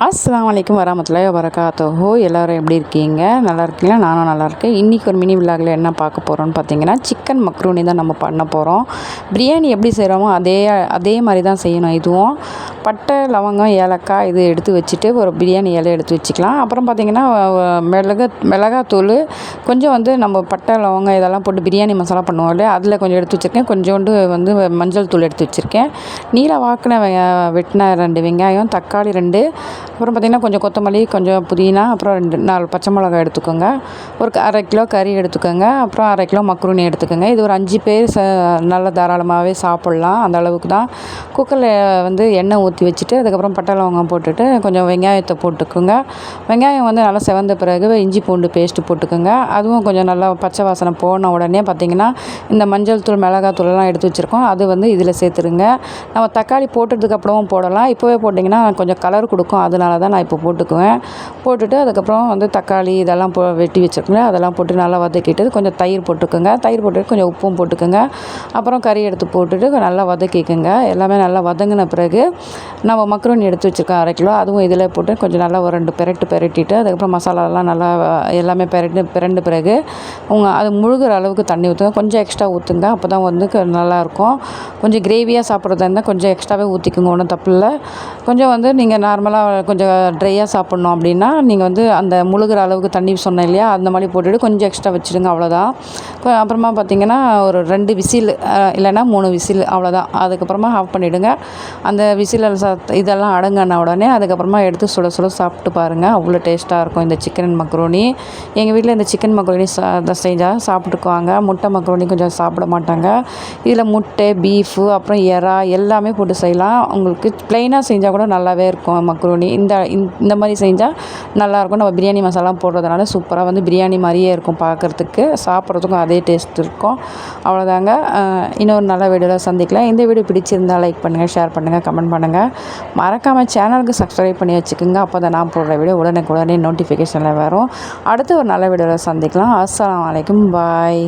அஸ்ஸலாமு அலைக்கும் வரமத்துல்லாஹி வபரகாத்துஹு. எல்லோரும் எப்படி இருக்கீங்க? நல்லா இருக்கீங்களா? நானும் நல்லா இருக்கேன். இன்றைக்கி ஒரு மினி விலாகில் என்ன பார்க்க போகிறோன்னு பார்த்தீங்கன்னா, சிக்கன் மக்ரூனி தான் நம்ம பண்ண போகிறோம். பிரியாணி எப்படி செய்கிறோமோ அதே மாதிரி தான் செய்யணும். இதுவும் பட்டை, லவங்கம், ஏலக்காய் இது எடுத்து வச்சுட்டு ஒரு பிரியாணி இலை எடுத்து வச்சுக்கலாம். அப்புறம் பார்த்திங்கன்னா மிளகாத்தூள் கொஞ்சம் நம்ம பட்டை, லவங்கம் இதெல்லாம் போட்டு பிரியாணி மசாலா பண்ணுவோம் இல்லையா, அதில் கொஞ்சம் எடுத்து வச்சுருக்கேன். கொஞ்சோண்டு மஞ்சள் தூள் எடுத்து வச்சுருக்கேன். நீல வாக்கில் வெட்டின 2 வெங்காயம், தக்காளி 2, அப்புறம் பார்த்திங்கன்னா கொஞ்சம் கொத்தமல்லி, கொஞ்சம் புதினா, அப்புறம் 4 பச்சை மிளகாய் எடுத்துக்கோங்க. ஒரு 1/2 கிலோ கறி எடுத்துக்கோங்க. அப்புறம் 1/2 கிலோ மக்ரூனி எடுத்துக்கோங்க. இது ஒரு 5 பேர் நல்லா தாராளமாகவே சாப்பிட்லாம். அந்த அளவுக்கு தான். குக்கரில் எண்ணெய் ஊற்றி வச்சுட்டு அதுக்கப்புறம் பட்டை லவங்கம் போட்டுட்டு கொஞ்சம் வெங்காயத்தை போட்டுக்கோங்க. வெங்காயம் நல்லா செவந்த பிறகு இஞ்சி பூண்டு பேஸ்ட்டு போட்டுக்கோங்க. அதுவும் கொஞ்சம் நல்லா பச்சை வாசனை போன உடனே பார்த்திங்கன்னா இந்த மஞ்சள் தூள், மிளகாத்தூள்லாம் எடுத்து வச்சுருக்கோம். அது இதில் சேர்த்துருங்க. நம்ம தக்காளி போட்டதுக்கப்புறமும் போடலாம். இப்போவே போட்டிங்கன்னா கொஞ்சம் கலர் கொடுக்கும். அதனால தான் நான் இப்போ போட்டுக்குவேன். போட்டுட்டு அதுக்கப்புறம் தக்காளி இதெல்லாம் வெட்டி வச்சுருக்கோங்க. அதெல்லாம் போட்டு நல்லா வதக்கிட்டு கொஞ்சம் தயிர் போட்டுக்கோங்க. தயிர் போட்டுட்டு கொஞ்சம் உப்பும் போட்டுக்கோங்க. அப்புறம் கறி எடுத்து போட்டுட்டு நல்லா வதக்கிக்கோங்க. எல்லாமே நல்லா வதங்கின பிறகு நம்ம மக்ரூனி எடுத்து வச்சுருக்கோம் 1/2 கிலோ, அதுவும் இதில் போட்டு கொஞ்சம் நல்லா ஒரு 2 பெரட்டிட்டு அதுக்கப்புறம் மசாலாலாம் நல்லா எல்லாமே பிரண்ட பிறகு அது முழுகிற அளவுக்கு தண்ணி ஊற்றுங்க. கொஞ்சம் எக்ஸ்ட்ரா ஊற்றுங்க. அப்போ தான் நல்லாயிருக்கும். கொஞ்சம் கிரேவியாக சாப்பிட்றதா இருந்தால் கொஞ்சம் எக்ஸ்ட்ராவே ஊற்றிக்கோங்க, ஒன்றும் தப்பு இல்லை. கொஞ்சம் நீங்கள் நார்மலாக கொஞ்சம் ட்ரையாக சாப்பிட்ணும் அப்படின்னா நீங்கள் அந்த முழுகிற அளவுக்கு தண்ணி சொன்னேன் இல்லையா, அந்த மாதிரி போட்டுட்டு கொஞ்சம் எக்ஸ்ட்ரா வச்சுடுங்க. அவ்வளோதான். அப்புறமா பார்த்திங்கன்னா ஒரு 2 விசில் இல்லைன்னா 3 விசில், அவ்வளோதான். அதுக்கப்புறமா ஆஃப் பண்ணிவிடுங்க. அந்த விசில் இதெல்லாம் அடங்கின உடனே அதுக்கப்புறமா எடுத்து சுட சுட சாப்பிட்டு பாருங்கள். அவ்வளோ டேஸ்ட்டாக இருக்கும் இந்த சிக்கன் மக்ரூனி. எங்கள் வீட்டில் இந்த சிக்கன் மக்ரூனி செஞ்சால் சாப்பிட்டுக்குவாங்க. முட்டை மக்ரூனி கொஞ்சம் சாப்பிட மாட்டாங்க. இதில் முட்டை, பீஃபு, அப்புறம் எறா எல்லாமே போட்டு செய்யலாம். உங்களுக்கு ப்ளைனாக செஞ்சால் கூட நல்லாவே இருக்கும் மக்ரூனி. இந்த மாதிரி செஞ்சால் நல்லாயிருக்கும். நம்ம பிரியாணி மசாலா போடுறதுனால சூப்பராக பிரியாணி மாதிரியே இருக்கும் பார்க்குறதுக்கு. சாப்பிட்றதுக்கும் அதே டேஸ்ட் இருக்கும். அவ்வளோதாங்க. இன்னொரு நல்ல வீடியோவில் சந்திக்கலாம். இந்த வீடியோ பிடிச்சிருந்தால் லைக் பண்ணுங்கள், ஷேர் பண்ணுங்கள், கமெண்ட் பண்ணுங்கள். மறக்காமல் சேனலுக்கு சப்ஸ்கிரைப் பண்ணி வச்சுக்கோங்க. அப்போ தான் நான் போடுற வீடியோ உடனே நோட்டிஃபிகேஷனில் வரும். அடுத்து ஒரு நல்ல வீடியோவில் சந்திக்கலாம். அஸ்ஸலாமு அலைக்கும். பாய்.